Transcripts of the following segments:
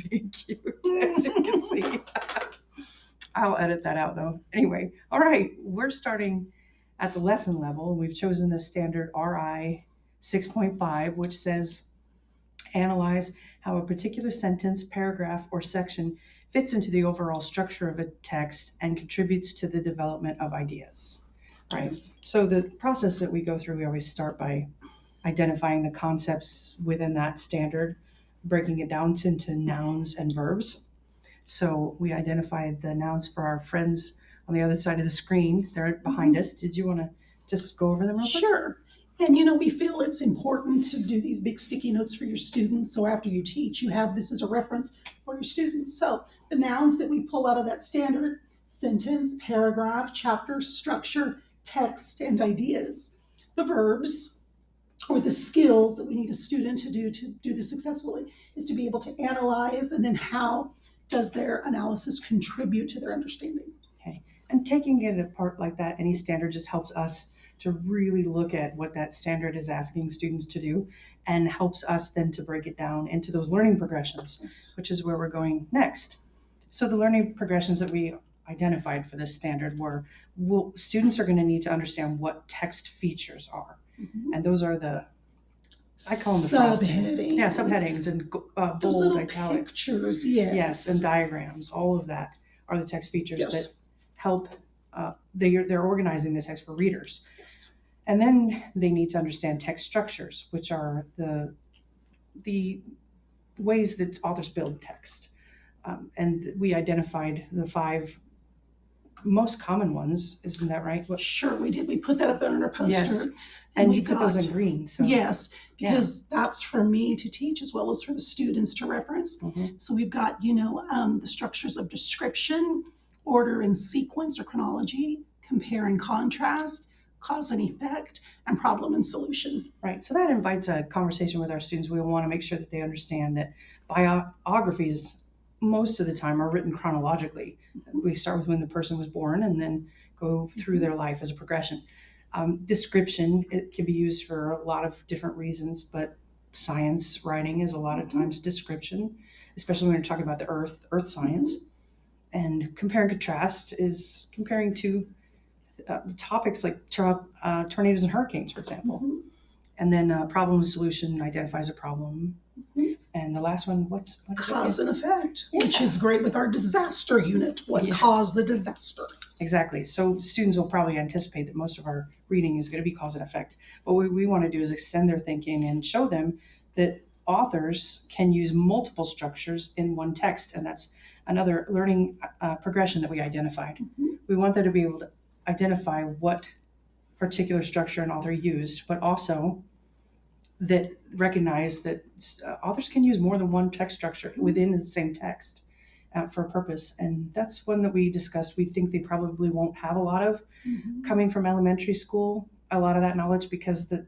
being cute, as you can see. I'll edit that out though. Anyway, all right, we're starting at the lesson level. We've chosen the standard RI 6.5, which says analyze how a particular sentence, paragraph, or section fits into the overall structure of a text and contributes to the development of ideas. Right. Yes. So the process that we go through, we always start by identifying the concepts within that standard, breaking it down into nouns and verbs. So we identified the nouns for our friends on the other side of the screen. They're behind us. Did you want to just go over them real quick? Sure. And we feel it's important to do these big sticky notes for your students. So after you teach, you have this as a reference for your students. So the nouns that we pull out of that standard: sentence, paragraph, chapter, structure, text, and ideas. The verbs, or the skills that we need a student to do this successfully, is to be able to analyze, and then how does their analysis contribute to their understanding. Okay. And taking it apart like that, any standard just helps us to really look at what that standard is asking students to do and helps us then to break it down into those learning progressions, Yes. which is where we're going next. So the learning progressions that we identified for this standard were students are going to need to understand what text features are. Mhm. And those are I call them the frosting. Subheadings. Yeah, subheadings and Those bold, little italics. pictures, yes. Yes, and diagrams. All of that are the text features Yes. that help. They're organizing the text for readers. Yes. And then they need to understand text structures, which are the ways that authors build text. And we identified the 5 most common ones. Isn't that right? Sure, we did. We put that up there on our poster. Yes. And you we've put those got- in green. So Yes, because that's for me to teach as well as for the students to reference. Mhm. So we've got, the structures of description, order and sequence or chronology, compare and contrast, cause and effect, and problem and solution. Right. So that invites a conversation with our students. We want to make sure that they understand that biographies most of the time are written chronologically. We start with when the person was born and then go through their life as a progression. Description, it can be used for a lot of different reasons, but science writing is a lot of times description, especially when you're talking about the earth science. And compare and contrast is comparing to topics like tornadoes and hurricanes, for example. Mhm. And then problem solution identifies a problem. Mhm. And the last one, what is Cause it? and effect, Yeah. which is great with our disaster unit. What Yeah. caused the disaster? Exactly. So students will probably anticipate that most of our reading is going to be cause and effect. What we want to do is extend their thinking and show them that authors can use multiple structures in one text. And that's another learning progression that we identified. Mhm. We want them to be able to identify what particular structure an author used, but also that recognize that authors can use more than one text structure within the same text for a purpose. And that's one that we discussed. We think they probably won't have a lot of Mhm. coming from elementary school, a lot of that knowledge, because the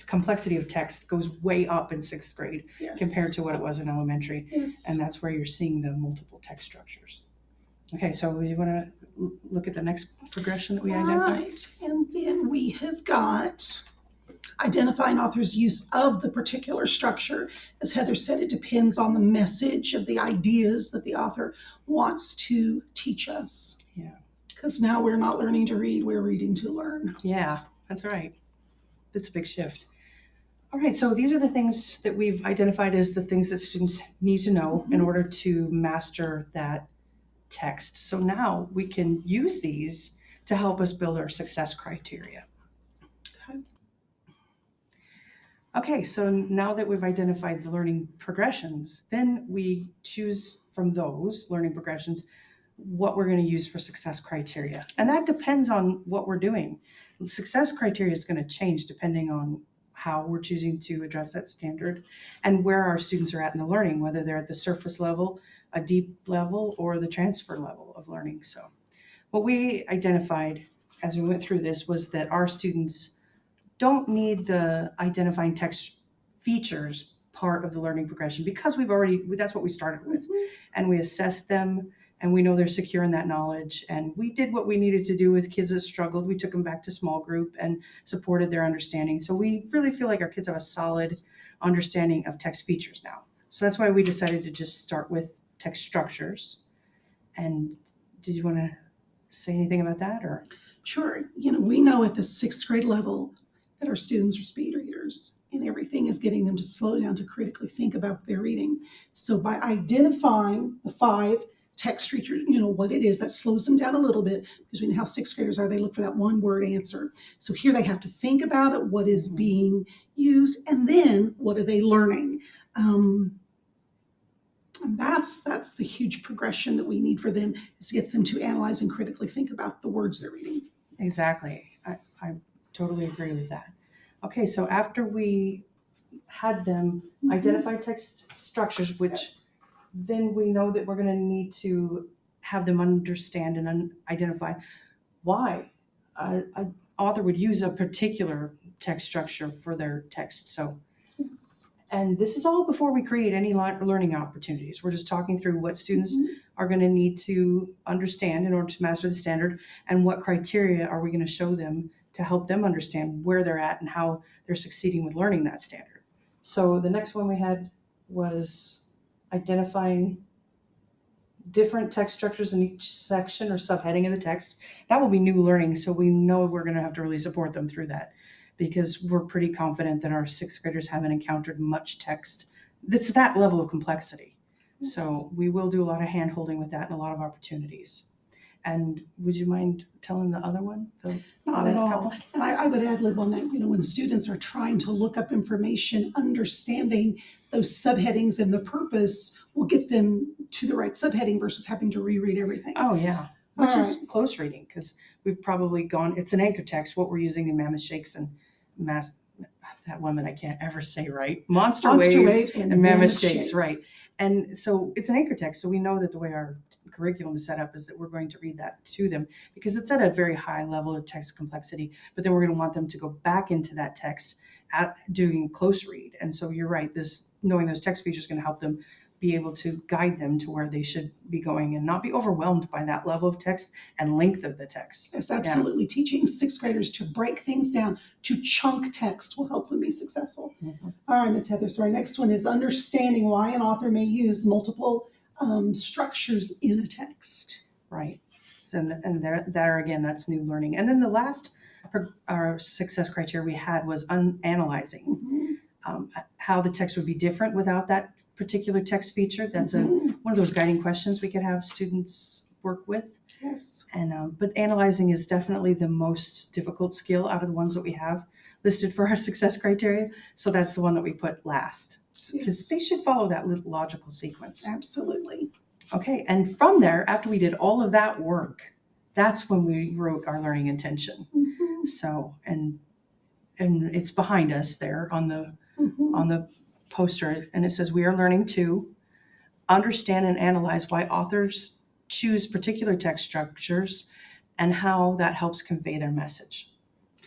complexity of text goes way up in 6th grade Yes. compared to what it was in elementary. Yes. And that's where you're seeing the multiple text structures. Okay, so you want to look at the next progression that we identified? Right. And then we have got identify an author's use of the particular structure. As Heather said, it depends on the message of the ideas that the author wants to teach us. Yeah. Because now we're not learning to read, we're reading to learn. Yeah, that's right. That's a big shift. All right, so these are the things that we've identified as the things that students need to know in order to master that text. So now we can use these to help us build our success criteria. Okay. Okay, so now that we've identified the learning progressions, then we choose from those learning progressions what we're going to use for success criteria. And that Yes. depends on what we're doing. Success criteria is going to change depending on how we're choosing to address that standard and where our students are at in the learning, whether they're at the surface level, a deep level, or the transfer level of learning. So what we identified as we went through this was that our students don't need the identifying text features part of the learning progression because that's what we started with. And we assessed them and we know they're secure in that knowledge. And we did what we needed to do with kids that struggled. We took them back to small group and supported their understanding. So we really feel like our kids have a solid understanding of text features now. So that's why we decided to just start with text structures. And did you want to say anything about that, or? Sure. We know at the sixth grade level that our students are speed readers, and everything is getting them to slow down to critically think about what they're reading. So by identifying the 5 text structures, what it is that slows them down a little bit, because we know how sixth graders are, they look for that one word answer. So here they have to think about it, what is being used, and then what are they learning? And that's the huge progression that we need for them, is to get them to analyze and critically think about the words they're reading. Exactly. I totally agree with that. Okay, so after we had them identify text structures, which Yes. then we know that we're going to need to have them understand and identify why an author would use a particular text structure for their text. So, Yes. and this is all before we create any learning opportunities. We're just talking through what students are going to need to understand in order to master the standard, and what criteria are we going to show them to help them understand where they're at and how they're succeeding with learning that standard. So the next one we had was identifying different text structures in each section or subheading of the text. That will be new learning, so we know we're going to have to really support them through that, because we're pretty confident that our sixth graders haven't encountered much text that's that level of complexity. Yes. So we will do a lot of hand holding with that and a lot of opportunities. And would you mind telling the other one? Not at last all. couple? And I would add lib on that, when students are trying to look up information, understanding those subheadings and the purpose will get them to the right subheading versus having to reread everything. Oh, yeah. Which All is close reading, because we've probably gone, it's an anchor text, what we're using in Mammoth Shakes and that one that I can't ever say right. Monster Waves and Mammoth Shakes, right. And so it's an anchor text, so we know that the way our curriculum is set up is that we're going to read that to them, because it's at a very high level of text complexity, but then we're going to want them to go back into that text at doing close read. And so you're right, knowing those text features is going to help them be able to guide them to where they should be going and not be overwhelmed by that level of text and length of the text. Yes, absolutely. Yeah. Teaching sixth graders to break things down, to chunk text, will help them be successful. Mm-hmm. All right, Ms. Heather. So our next one is understanding why an author may use multiple structures in a text. Right. And there again, that's new learning. And then the last our success criteria we had was analyzing how the text would be different without that particular text feature. That's one of those guiding questions we could have students work with. Yes. And but analyzing is definitely the most difficult skill out of the ones that we have listed for our success criteria. So that's the one that we put last, because they should follow that logical sequence. Absolutely. Okay, and from there, after we did all of that work, that's when we wrote our learning intention. So, and it's behind us there on the poster, and it says, we are learning to understand and analyze why authors choose particular text structures and how that helps convey their message.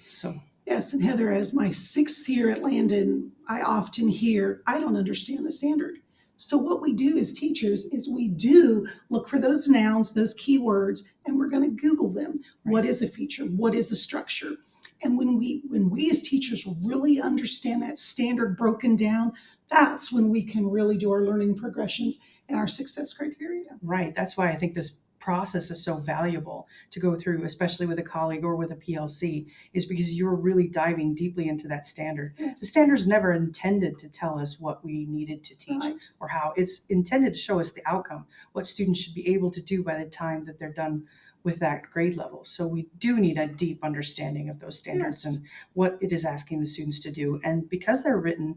So. Yes, and Heather, as my 6th year at Landon, I often hear, I don't understand the standard. So what we do as teachers is we do look for those nouns, those keywords, and we're going to Google them. Right. What is a feature? What is a structure? And when we as teachers really understand that standard broken down, that's when we can really do our learning progressions and our success criteria. Right. That's why I think this process is so valuable to go through, especially with a colleague or with a PLC, is because you're really diving deeply into that standard. Yes. The standard's never intended to tell us what we needed to teach. Right. Or how. It's intended to show us the outcome, what students should be able to do by the time that they're done with that grade level. So we do need a deep understanding of those standards. Yes. And what it is asking the students to do. And because they're written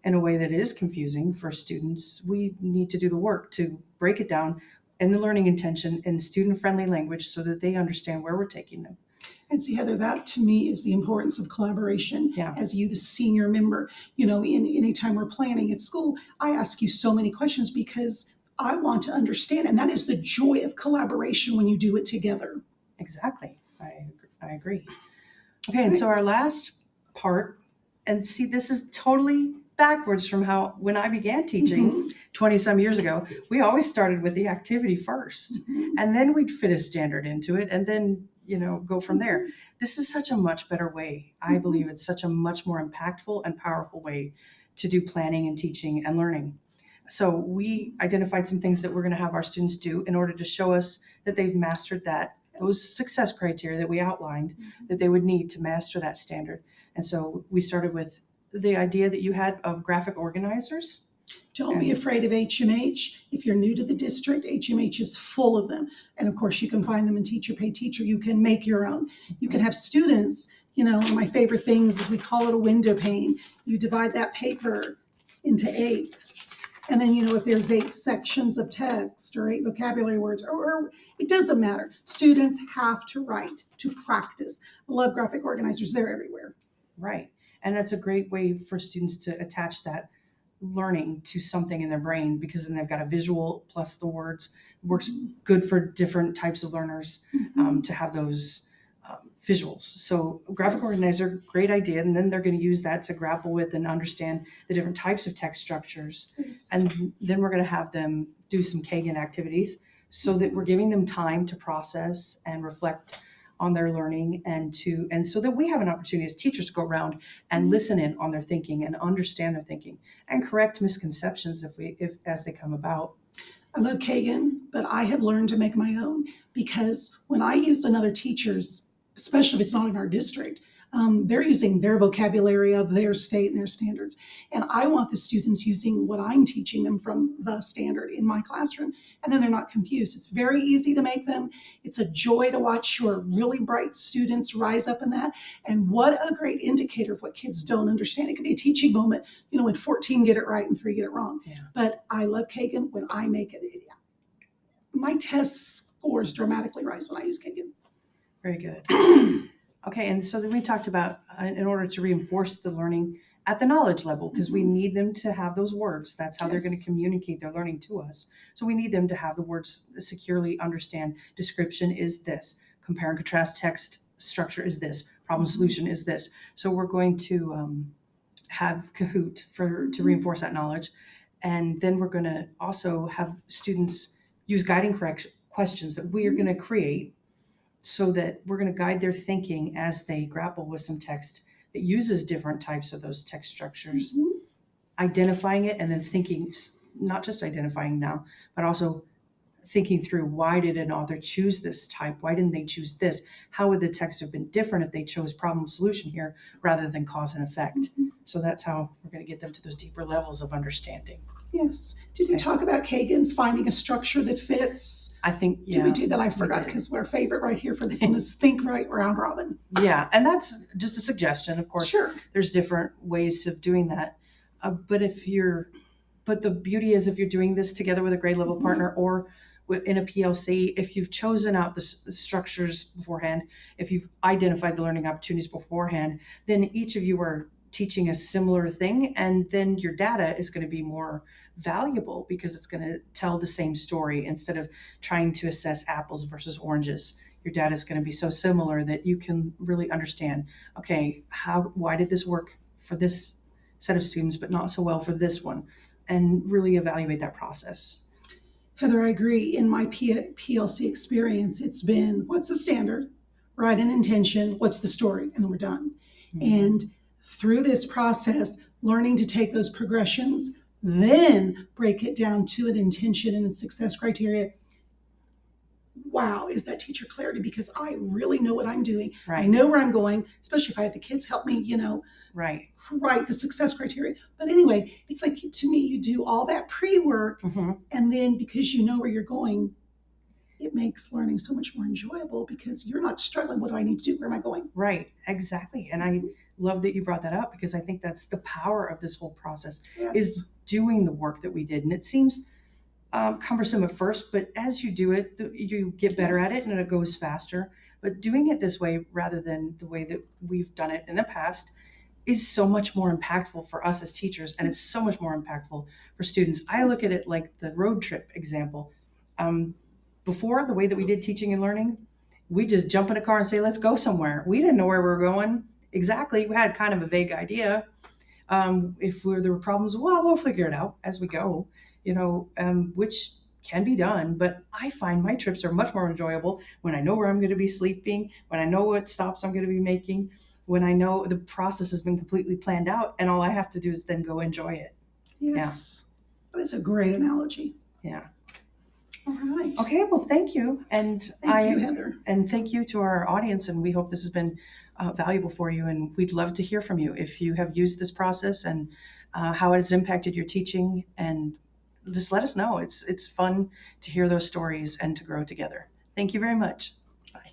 in a way that is confusing for students, we need to do the work to break it down in the learning intention in student-friendly language so that they understand where we're taking them. And see, Heather, that to me is the importance of collaboration. Yeah. As you, the senior member, in any time we're planning at school, I ask you so many questions because I want to understand, and that is the joy of collaboration when you do it together. Exactly. I agree. Okay, and so our last part, and see, this is totally backwards from how when I began teaching 20 some years ago, we always started with the activity first, and then we'd fit a standard into it, and then go from there. This is such a much better way. I believe it's such a much more impactful and powerful way to do planning and teaching and learning. So we identified some things that we're going to have our students do in order to show us that they've mastered those success criteria that we outlined that they would need to master that standard. And so we started with the idea that you had of graphic organizers. Don't be afraid of HMH. If you're new to the district, HMH is full of them. And of course, you can find them in Teacher Pay Teacher. You can make your own. You can have students, one of my favorite things is we call it a window pane. You divide that paper into eighths. And then, if there's 8 sections of text or 8 vocabulary words, or it doesn't matter. Students have to write, to practice. I love graphic organizers. They're everywhere. Right. And that's a great way for students to attach that learning to something in their brain, because then they've got a visual plus the words. It works good for different types of learners to have those visuals. So graphic organizer, great idea. And then they're going to use that to grapple with and understand the different types of text structures. Yes. And then we're going to have them do some Kagan activities so that we're giving them time to process and reflect on their learning, and so that we have an opportunity as teachers to go around and listen in on their thinking and understand their thinking and correct misconceptions if as they come about. I love Kagan, but I have learned to make my own, because when I use another teacher's, especially if it's not in our district, they're using their vocabulary of their state and their standards. And I want the students using what I'm teaching them from the standard in my classroom. And then they're not confused. It's very easy to make them. It's a joy to watch your really bright students rise up in that. And what a great indicator of what kids don't understand. It could be a teaching moment, when 14 get it right and 3 get it wrong. Yeah. But I love Kagan when I make it. My test scores dramatically rise when I use Kagan. Very good. Okay, and so then we talked about in order to reinforce the learning at the knowledge level, because we need them to have those words. That's how they're going to communicate their learning to us. So we need them to have the words securely understand. Description is this. Compare and contrast text structure is this. Problem solution is this. So we're going to have Kahoot to reinforce that knowledge. And then we're going to also have students use guiding questions that we are going to create, so that we're going to guide their thinking as they grapple with some text that uses different types of those text structures, identifying it, and then thinking, not just identifying now, but also thinking through, why did an author choose this type? Why didn't they choose this? How would the text have been different if they chose problem solution here rather than cause and effect? So that's how we're going to get them to those deeper levels of understanding. Yes. Did we talk about Kagan, finding a structure that fits? I think, Did we do that? I forgot, because our favorite right here for this one is Think Right Round Robin. Yeah, and that's just a suggestion. Of course, Sure. There's different ways of doing that. But the beauty is, if you're doing this together with a grade level partner or in a PLC, if you've chosen out the structures beforehand, if you've identified the learning opportunities beforehand, then each of you are teaching a similar thing, and then your data is going to be more valuable because it's going to tell the same story instead of trying to assess apples versus oranges. Your data is going to be so similar that you can really understand, okay, why did this work for this set of students but not so well for this one, and really evaluate that process. Heather, I agree. In my PLC experience, it's been, what's the standard, right? An intention, what's the story, and then we're done. And through this process, learning to take those progressions, then break it down to an intention and a success criteria. Wow, is that teacher clarity, because I really know what I'm doing. Right. I know where I'm going, especially if I have the kids help me, Right. write the success criteria. But anyway, it's like, to me, you do all that pre-work, and then because you know where you're going, it makes learning so much more enjoyable because you're not struggling. What do I need to do? Where am I going? Right, exactly. And I love that you brought that up, because I think that's the power of this whole process, is doing the work that we did. And it seems cumbersome at first, but as you do it, you get better at it and it goes faster. But doing it this way rather than the way that we've done it in the past is so much more impactful for us as teachers, and it's so much more impactful for students. I look at it like the road trip example. Before, the way that we did teaching and learning, we just jump in a car and say, let's go somewhere. We didn't know where we were going exactly. We had kind of a vague idea. If there were problems, well, we'll figure it out as we go, which can be done. But I find my trips are much more enjoyable when I know where I'm going to be sleeping, when I know what stops I'm going to be making, when I know the process has been completely planned out, and all I have to do is then go enjoy it. Yes. But it's a great analogy. Yeah. All right. Okay, well, thank you. And Thank you, Heather. And thank you to our audience. And we hope this has been valuable for you. And we'd love to hear from you if you have used this process and how it has impacted your teaching. And just let us know. It's fun to hear those stories and to grow together. Thank you very much.